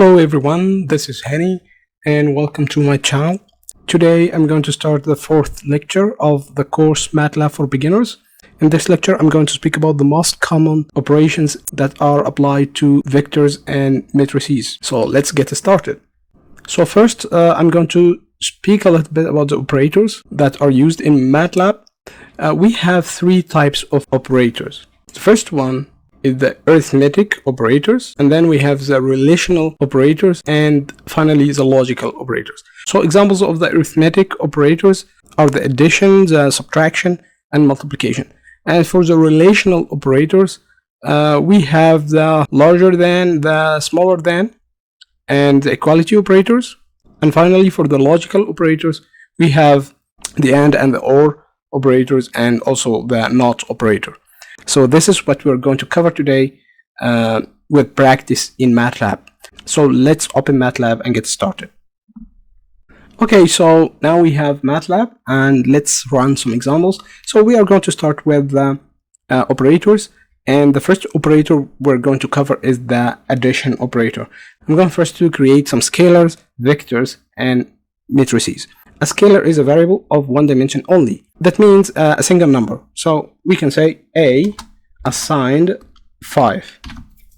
Hello everyone, this is Henny and welcome to my channel. Today I'm going to start the fourth lecture of the course MATLAB for Beginners. In this lecture I'm going to speak about the most common operations that are applied to vectors and matrices. So let's get started. So first I'm going to speak a little bit about the operators that are used in MATLAB. We have three types of operators. The first one is the arithmetic operators, and then we have the relational operators, and finally the logical operators. So examples of the arithmetic operators are the addition, the subtraction, and multiplication. And for the relational operators, we have the larger than, the smaller than, and the equality operators. And finally, for the logical operators, we have the and the or operators, and also the not operator. So this is what we're going to cover today with practice in MATLAB. So let's open MATLAB and get started. Okay, so now we have MATLAB and let's run some examples. So we are going to start with the operators, and the first operator we're going to cover is the addition operator. I'm going first to create some scalars, vectors, and matrices. A scalar is a variable of one dimension only. That means a single number. So we can say A assigned 5,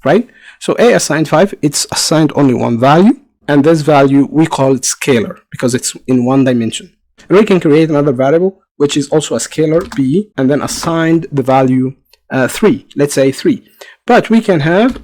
right? So A assigned 5, it's assigned only one value, and this value we call it scalar because it's in one dimension. And we can create another variable which is also a scalar B, and then assigned the value 3, let's say 3. But we can have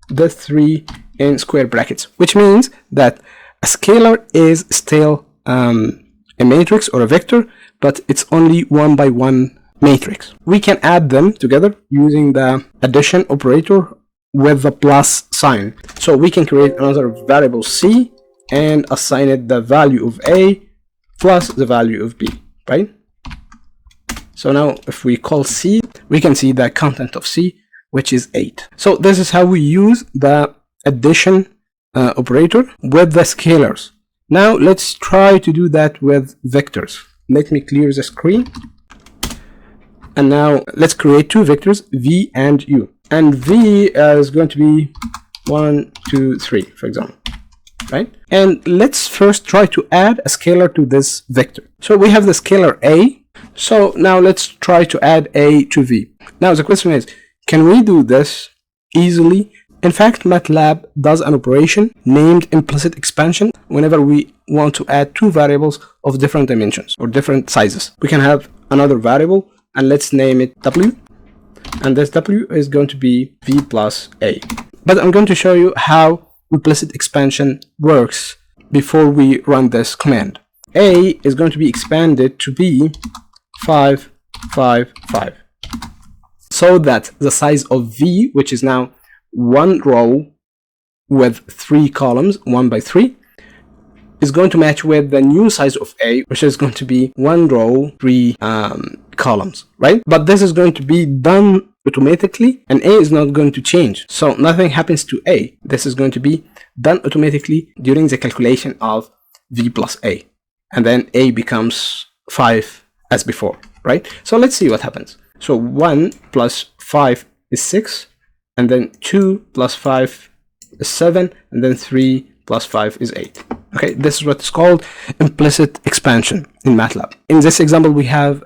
the 3 in square brackets, which means that a scalar is still a matrix or a vector, but it's only one by one matrix. We can add them together using the addition operator with the plus sign. So we can create another variable C and assign it the value of A plus the value of B, right? So now if we call C, we can see the content of C, which is 8. So this is how we use the addition operator with the scalars. Now let's try to do that with vectors. Let me clear the screen. And now let's create two vectors, V and U. And V is going to be 1, 2, 3, for example, right? And let's first try to add a scalar to this vector. So we have the scalar A. So now let's try to add A to V. Now the question is, can we do this easily? In fact, MATLAB does an operation named implicit expansion whenever we want to add two variables of different dimensions or different sizes. We can have another variable and let's name it W, and this W is going to be V plus A. But I'm going to show you how implicit expansion works before we run this command. A is going to be expanded to be 5, 5, 5, so that the size of V, which is now one row with 3 columns, 1 by 3, is going to match with the new size of A, which is going to be 1 row, 3 columns, right? But this is going to be done automatically, and A is not going to change. So nothing happens to A. This is going to be done automatically during the calculation of V plus A. And then A becomes 5 as before, right? So let's see what happens. So 1 plus 5 is 6. And then 2 plus 5 is 7, and then 3 plus 5 is 8. Okay, this is what's called implicit expansion in MATLAB. In this example, we have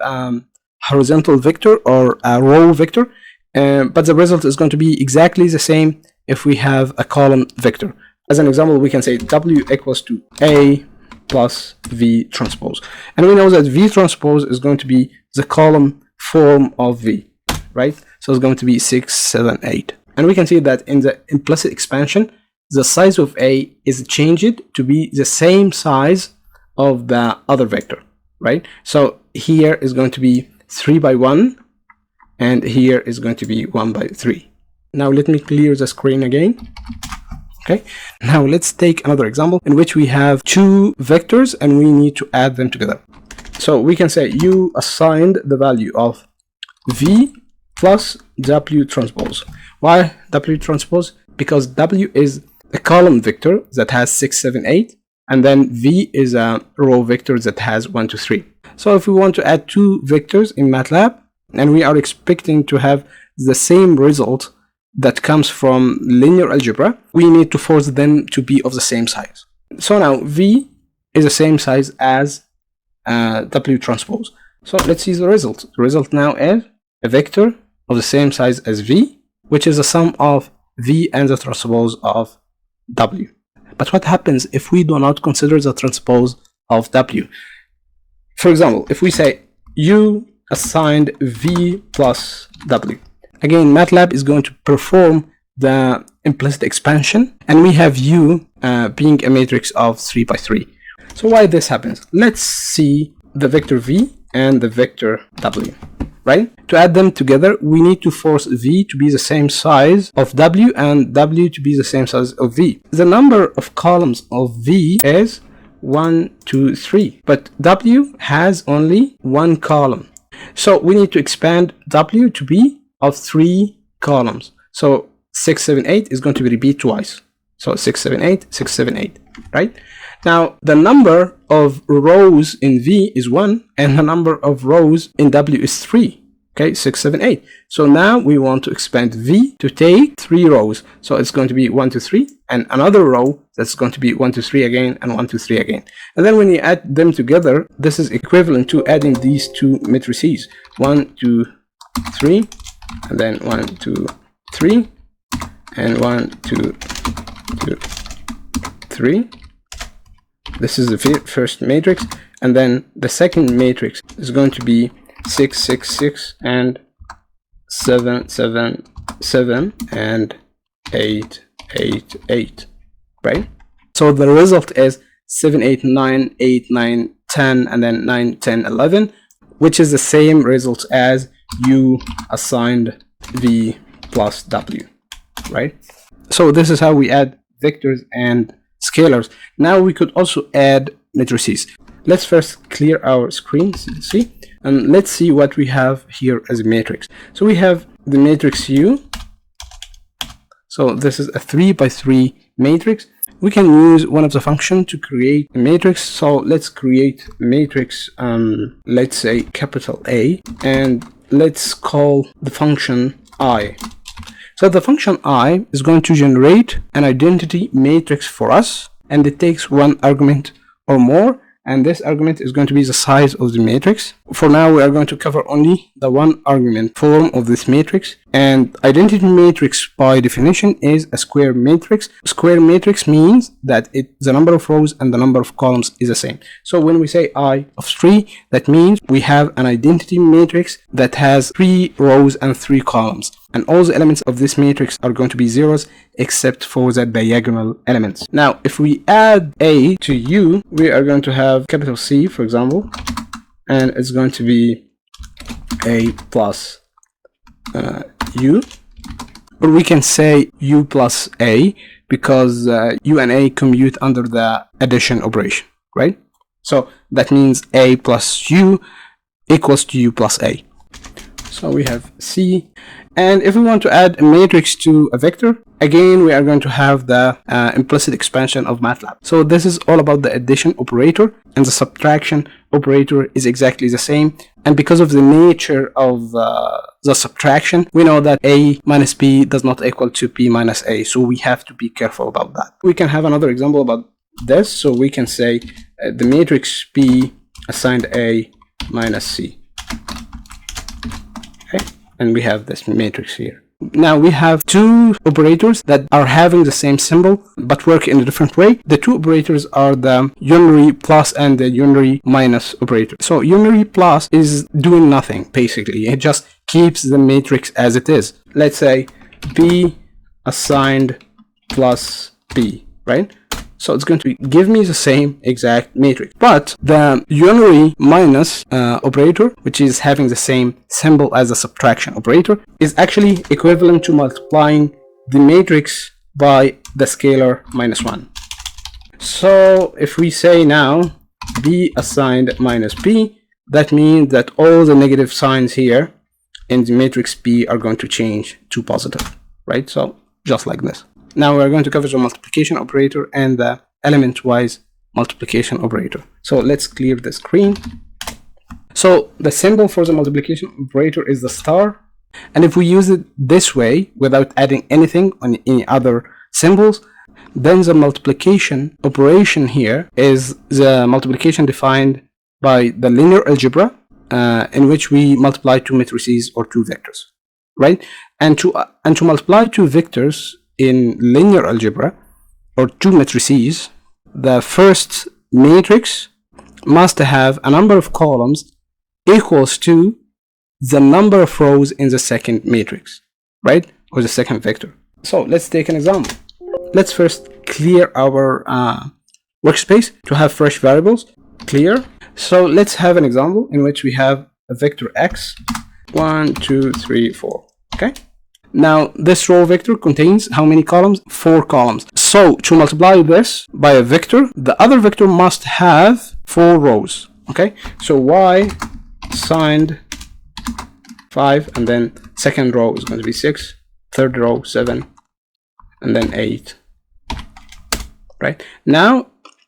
horizontal vector or a row vector, but the result is going to be exactly the same if we have a column vector. As an example, we can say W equals to A plus V transpose. And we know that V transpose is going to be the column form of V, right? So it's going to be 6, 7, 8. And we can see that in the implicit expansion, the size of A is changed to be the same size of the other vector, right? So here is going to be 3 by 1, and here is going to be 1 by 3. Now let me clear the screen again. Okay, now let's take another example in which we have two vectors and we need to add them together. So we can say U assigned the value of V plus W transpose. Why W transpose? Because W is a column vector that has 6, 7, 8, and then V is a row vector that has 1, 2, 3. So if we want to add two vectors in MATLAB and we are expecting to have the same result that comes from linear algebra, we need to force them to be of the same size. So now V is the same size as W transpose. So let's see the result. The result now is a vector of the same size as V, which is the sum of V and the transpose of W. But what happens if we do not consider the transpose of W? For example, if we say U assigned V plus W. Again, MATLAB is going to perform the implicit expansion, and we have U being a matrix of 3 by 3. So why this happens? Let's see the vector V and the vector W, right? To add them together, we need to force V to be the same size of W and W to be the same size of V. The number of columns of V is 1, 2, 3, but W has only one column. So we need to expand W to be of 3 columns. So 6, 7, 8 is going to be repeated twice. So 6, 7, 8, 6, 7, 8, right? Now the number of rows in V is 1 and the number of rows in W is 3. Okay, 6, 7, 8. So now we want to expand V to take 3 rows. So it's going to be 1, 2, 3, and another row that's going to be 1, 2, 3 again, and 1, 2, 3 again. And then when you add them together, this is equivalent to adding these two matrices. 1, 2, 3, and then 1, 2, 3, and 1, 2, 2, 3. This is the first matrix, and then the second matrix is going to be 6, 6, 6, and 7, 7, 7, and 8, 8, 8, right? So the result is 7, 8, 9, 8, 9, 10, and then 9, 10, 11, which is the same result as U assigned V plus W, right? So this is how we add vectors and scalars. Now we could also add matrices. Let's first clear our screen, see, and let's see what we have here as a matrix. So we have the matrix U. So this is a 3 by 3 matrix. We can use one of the functions to create a matrix. So let's create a matrix, let's say capital A, and let's call the function I. So the function I is going to generate an identity matrix for us, and it takes one argument or more, and this argument is going to be the size of the matrix. For now, we are going to cover only the one argument form of this matrix, and identity matrix by definition is a square matrix. Square matrix means that the number of rows and the number of columns is the same. So when we say I of 3, that means we have an identity matrix that has 3 rows and 3 columns. And all the elements of this matrix are going to be zeros except for the diagonal elements. Now, if we add A to U, we are going to have capital C, for example, and it's going to be A plus U. Or we can say U plus A because U and A commute under the addition operation, right? So that means A plus U equals to U plus A. So we have C. And if we want to add a matrix to a vector, again, we are going to have the implicit expansion of MATLAB. So this is all about the addition operator, and the subtraction operator is exactly the same. And because of the nature of the subtraction, we know that A minus B does not equal to B minus A. So we have to be careful about that. We can have another example about this. So we can say the matrix B assigned A minus C. Okay, and we have this matrix here. Now we have two operators that are having the same symbol but work in a different way. The two operators are the unary plus and the unary minus operator. So unary plus is doing nothing, basically. It just keeps the matrix as it is. Let's say B assigned plus B, right? So it's going to give me the same exact matrix. But the unary minus operator, which is having the same symbol as the subtraction operator, is actually equivalent to multiplying the matrix by the scalar minus 1. So if we say now B assigned minus B, that means that all the negative signs here in the matrix B are going to change to positive, right? So just like this. Now we're going to cover the multiplication operator and the element-wise multiplication operator. So let's clear the screen. So the symbol for the multiplication operator is the star, And if we use it this way without adding anything on any other symbols, then the multiplication operation here is the multiplication defined by the linear algebra, in which we multiply two matrices or two vectors, right? And to multiply two vectors in linear algebra or two matrices, the first matrix must have a number of columns equals to the number of rows in the second matrix, right? Or the second vector. So let's take an example. Let's first clear our workspace to have fresh variables. Clear. So let's have an example in which we have a vector x, 1, 2, 3, 4. Okay. Now this row vector contains how many columns? 4 columns. So to multiply this by a vector, the other vector must have 4 rows. Okay. So y assigned 5, and then second row is going to be 6, third row 7, and then 8. Right. Now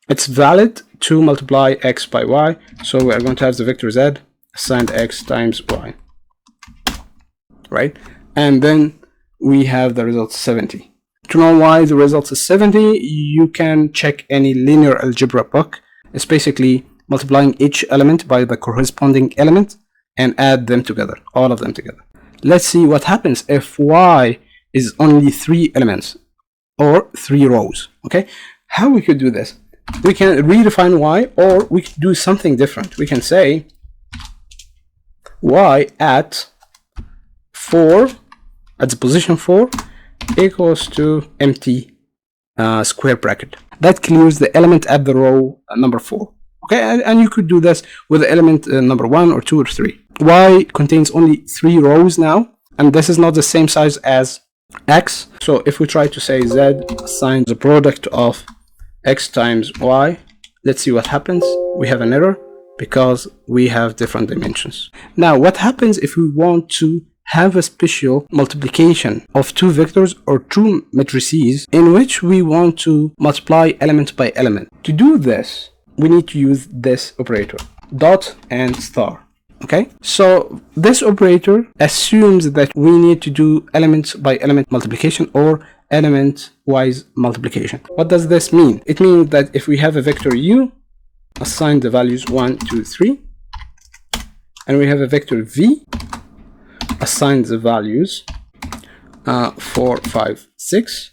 it's valid to multiply x by y, so we are going to have the vector z assigned x times y, right? And then we have the result 70. To know why the result is 70, you can check any linear algebra book. It's basically multiplying each element by the corresponding element and add them together, all of them together. Let's see what happens if y is only 3 elements or 3 rows. Okay, how we could do this? We can redefine y, or we could do something different. We can say y at 4, at the position 4, equals to empty square bracket. That clears the element at the row number 4. Okay, and you could do this with the element number 1 or 2 or 3. Y contains only 3 rows now, and this is not the same size as x. So if we try to say z assigned the product of x times y, let's see what happens. We have an error because we have different dimensions. Now what happens if we want to have a special multiplication of two vectors or two matrices in which we want to multiply element by element? To do this, we need to use this operator, dot and star. Okay, so this operator assumes that we need to do element by element multiplication or element-wise multiplication. What does this mean? It means that if we have a vector u, assign the values 1, 2, 3, and we have a vector v, assign the values 4, 5, 6.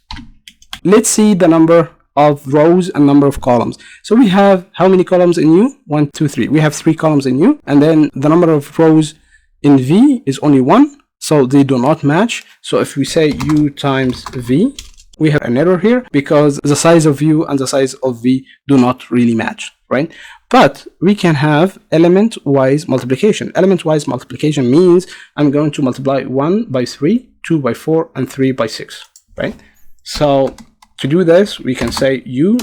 Let's see the number of rows and number of columns. So we have how many columns in u? 1, 2, 3. We have 3 columns in u, and then the number of rows in v is only 1. So they do not match. So if we say u times v, we have an error here because the size of u and the size of v do not really match, right? But we can have element-wise multiplication. Element-wise multiplication means I'm going to multiply 1 by 3, 2 by 4, and 3 by 6, right? So to do this, we can say u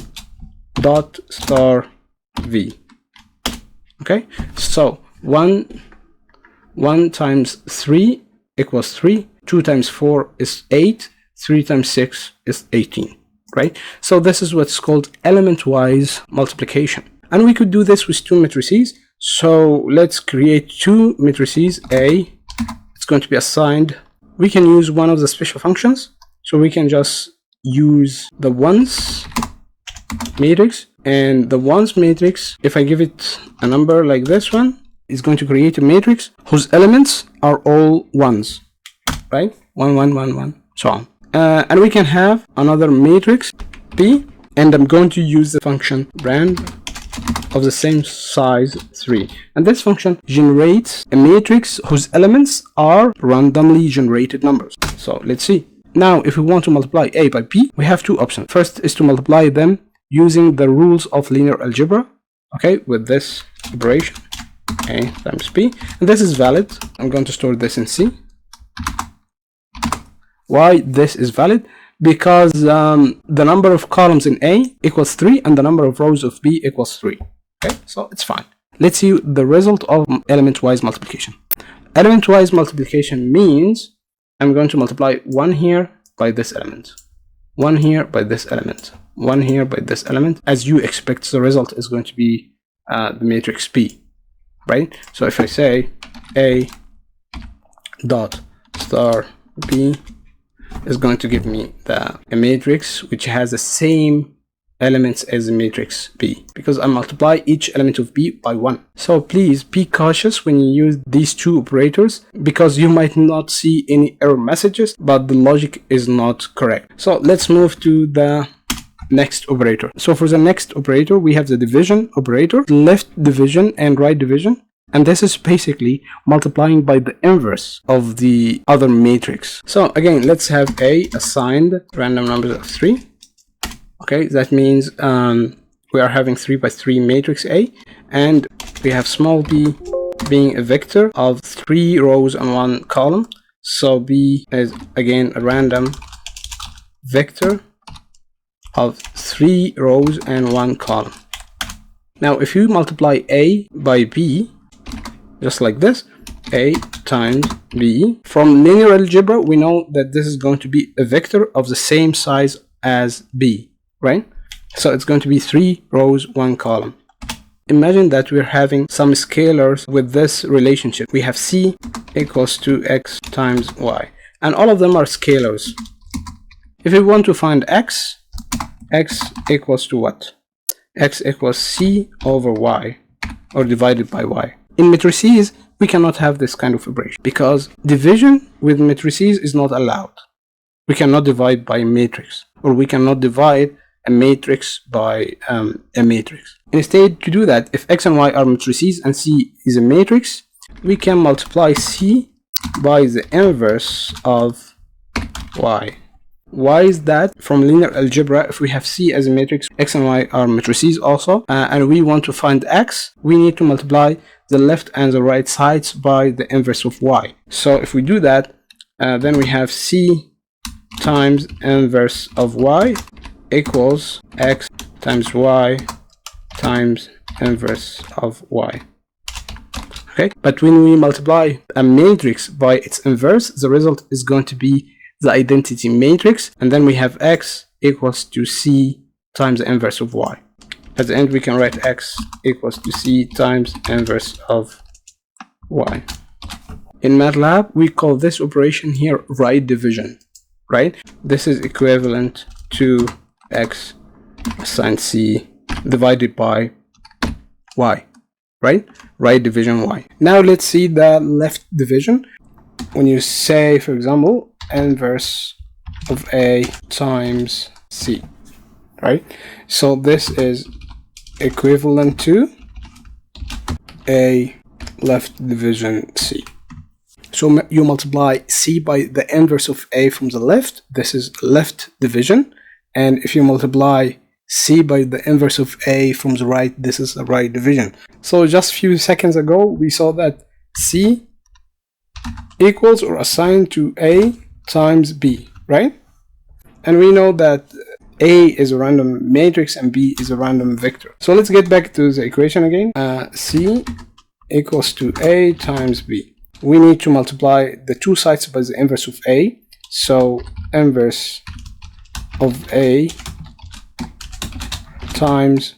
dot star v. Okay, so 1 times 3 equals 3, 2 times 4 is 8, 3 times 6 is 18, right? So this is what's called element-wise multiplication. And we could do this with two matrices. So let's create two matrices. A, it's going to be assigned. We can use one of the special functions. So we can just use the ones matrix. And the ones matrix, if I give it a number like this one, is going to create a matrix whose elements are all ones, right? 1, 1, 1, 1, so on. And we can have another matrix P, and I'm going to use the function rand of the same size 3. And this function generates a matrix whose elements are randomly generated numbers. So let's see. Now, if we want to multiply A by B, we have two options. First is to multiply them using the rules of linear algebra, okay, with this operation. A times B, and this is valid. I'm going to store this in C. Why this is valid? Because the number of columns in A equals 3 and the number of rows of B equals 3. Okay, so it's fine. Let's see the result of element-wise multiplication. Element-wise multiplication means I'm going to multiply 1 here by this element, 1 here by this element, 1 here by this element. As you expect, the result is going to be the matrix P. Right? So if I say A dot star B is going to give me a matrix which has the same elements as the matrix B, because I multiply each element of B by 1. So please be cautious when you use these two operators, because you might not see any error messages, but the logic is not correct. So let's move to the next operator. So for the next operator, we have the division operator, left division and right division. And this is basically multiplying by the inverse of the other matrix. So again, let's have A assigned random numbers of 3. Okay, that means we are having 3 by 3 matrix A, and we have small b being a vector of 3 rows and 1 column. So B is again a random vector of 3 rows and 1 column. Now if you multiply A by B, just like this, A times B, from linear algebra we know that this is going to be a vector of the same size as B, right? So it's going to be 3 rows, 1 column. Imagine that we're having some scalars with this relationship. We have C equals to X times Y, and all of them are scalars. If we want to find X equals to what? X equals C over Y, or divided by Y. In matrices, we cannot have this kind of operation, because division with matrices is not allowed. We cannot divide by a matrix, or we cannot divide a matrix by a matrix. Instead, to do that, if X and Y are matrices and C is a matrix, we can multiply C by the inverse of Y. Why is that? From linear algebra, if we have C as a matrix, X and Y are matrices also, and we want to find X, we need to multiply the left and the right sides by the inverse of Y. So if we do that, then we have C times inverse of Y equals X times Y times inverse of Y. Okay, but when we multiply a matrix by its inverse, the result is going to be the identity matrix, and then we have X equals to C times the inverse of Y. At the end, we can write X equals to C times inverse of Y. In MATLAB, we call this operation here right division, right? This is equivalent to X assigned C divided by Y, right? Right division Y. Now let's see the left division. When you say, for example, inverse of A times C, right? So this is equivalent to A left division C. So you multiply C by the inverse of A from the left, this is left division, and if you multiply C by the inverse of A from the right, this is the right division. So just a few seconds ago we saw that C equals or assigned to A times B, right? And we know that A is a random matrix and B is a random vector. So let's get back to the equation again. C equals to A times B. We need to multiply the two sides by the inverse of A. So inverse of A times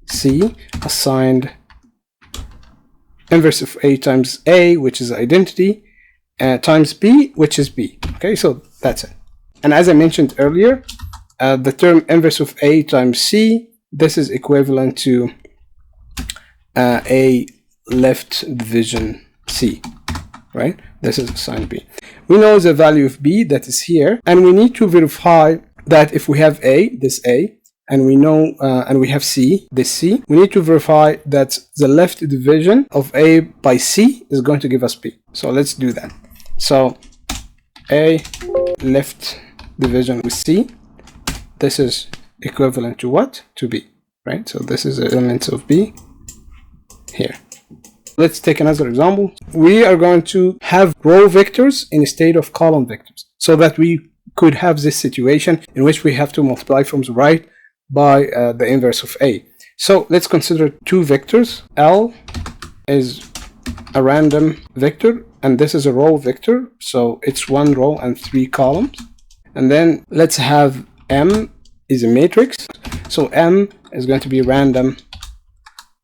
C assigned inverse of A times A, which is identity, times B, which is B. Okay, so that's it. And as I mentioned earlier, the term inverse of A times C, this is equivalent to A left division C, right? This is assigned B. We know the value of B that is here, and we need to verify that if we have A, this A, and we know and we have C, this C, we need to verify that the left division of A by C is going to give us B. So let's do that. So A left division with C, this is equivalent to what? To B, right? So this is the elements of B here. Let's take another example. We are going to have row vectors instead of column vectors, so that we could have this situation in which we have to multiply from the right by the inverse of A. So let's consider two vectors. L is a random vector, and this is a row vector, so it's 1 row and 3 columns. And then let's have M is a matrix, so M is going to be random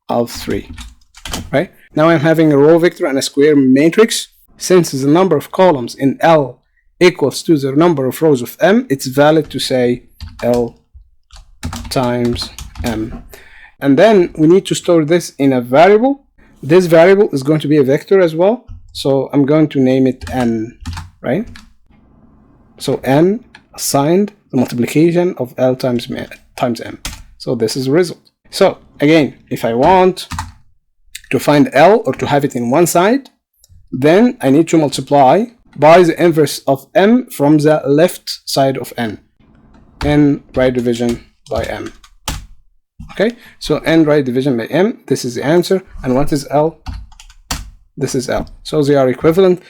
of 3, right? Now I'm having a row vector and a square matrix. since the number of columns in L equals to the number of rows of M, it's valid to say L times M. And then we need to store this in a variable. This variable is going to be a vector as well, so I'm going to name it N, right? So N assigned the multiplication of L times M. So this is the result. So again, if I want to find L or to have it in one side, then I need to multiply by the inverse of M from the left side of N. N right division by M. Okay, so N right division by M, this is the answer. And what is L? This is L. So they are equivalent.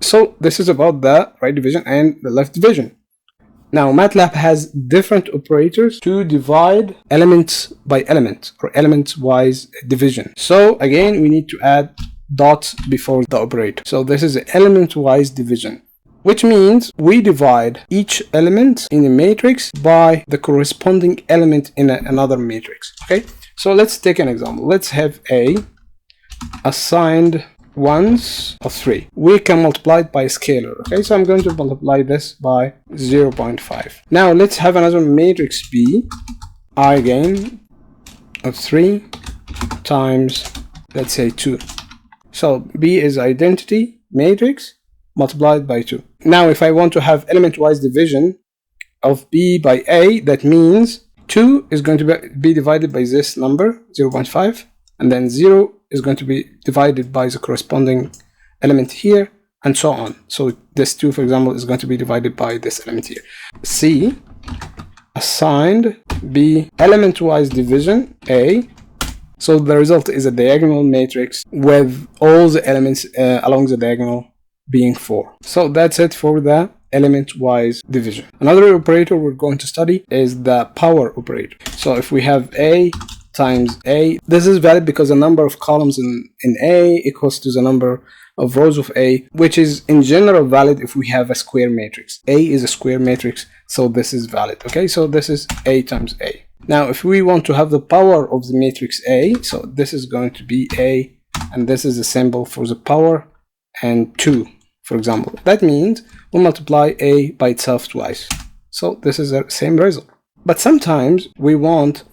So this is about the right division and the left division. Now MATLAB has different operators to divide elements by element, or element-wise division. So again, we need to add dots before the operator. So this is the element-wise division, which means we divide each element in a matrix by the corresponding element in another matrix. Okay, so let's take an example. Let's have A assigned ones of 3. We can multiply it by a scalar. Okay, so I'm going to multiply this by 0.5. Now let's have another matrix B, I again of 3 times, let's say 2. So B is identity matrix multiplied by 2. Now if I want to have element-wise division of B by A, that means 2 is going to be divided by this number 0.5, and then 0 is going to be divided by the corresponding element here, and so on. So this 2, for example, is going to be divided by this element here. C assigned B element-wise division A. So the result is a diagonal matrix with all the elements along the diagonal being 4. So that's it for the element-wise division. Another operator we're going to study is the power operator. So if we have A times A, this is valid because the number of columns in A equals to the number of rows of A, which is in general valid if we have a square matrix. A is a square matrix, so this is valid. Okay, so this is A times A. Now if we want to have the power of the matrix A, so this is going to be A, and this is the symbol for the power, and 2, for example. That means we multiply A by itself twice. So this is the same result. But sometimes we want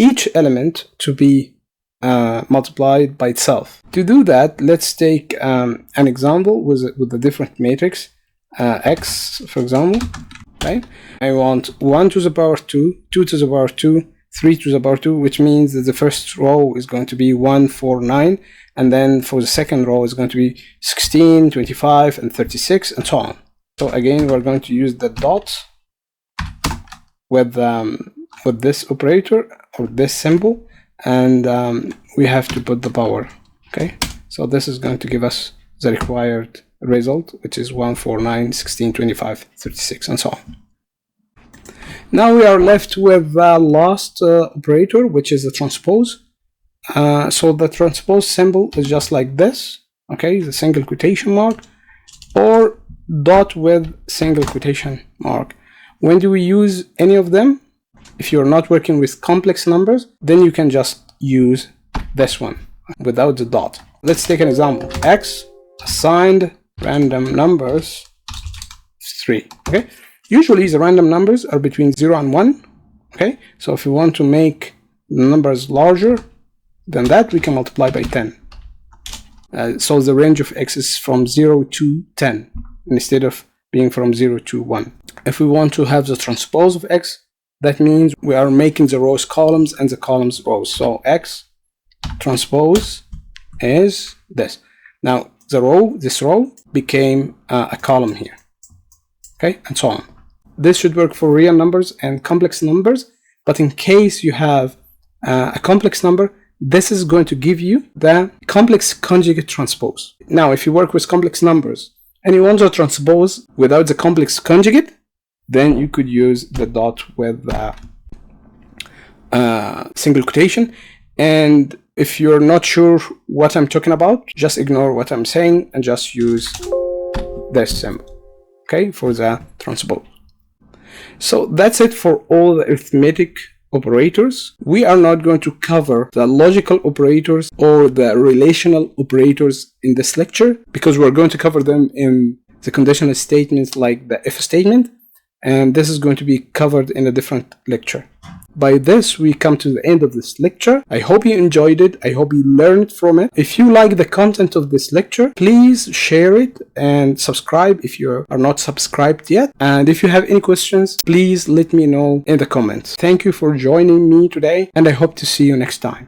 each element to be multiplied by itself. To do that, let's take an example with a different matrix, X, for example. Right? I want 1 to the power 2, 2 to the power 2, 3 to the power 2, which means that the first row is going to be 1, 4, 9, and then for the second row is going to be 16, 25, and 36, and so on. So again, we're going to use the dot with this operator or this symbol, and we have to put the power. Okay, so this is going to give us the required result, which is 1, 4, 9, 16, 25, 36, and so on. Now we are left with the last operator, which is the transpose. So the transpose symbol is just like this, okay, the single quotation mark, or dot with single quotation mark. When do we use any of them? If you're not working with complex numbers, then you can just use this one without the dot. Let's take an example. X assigned random numbers 3. Okay, usually the random numbers are between 0 and 1. Okay, so if you want to make the numbers larger than that, we can multiply by 10. So the range of X is from 0 to 10 instead of being from 0 to 1. If we want to have the transpose of X, that means we are making the rows columns and the columns rows. So X transpose is this. Now this row became a column here. Okay, and so on. This should work for real numbers and complex numbers, but in case you have a complex number, this is going to give you the complex conjugate transpose. Now, if you work with complex numbers and you want to transpose without the complex conjugate, then you could use the dot with single quotation. And if you're not sure what I'm talking about, just ignore what I'm saying and just use this symbol, okay, for the transpose. So that's it for all the arithmetic operators. We are not going to cover the logical operators or the relational operators in this lecture because we're going to cover them in the conditional statements like the if statement, and this is going to be covered in a different lecture. By this, we come to the end of this lecture. I hope you enjoyed it. I hope you learned from it. If you like the content of this lecture, please share it and subscribe if you are not subscribed yet. And if you have any questions, please let me know in the comments. Thank you for joining me today, and I hope to see you next time.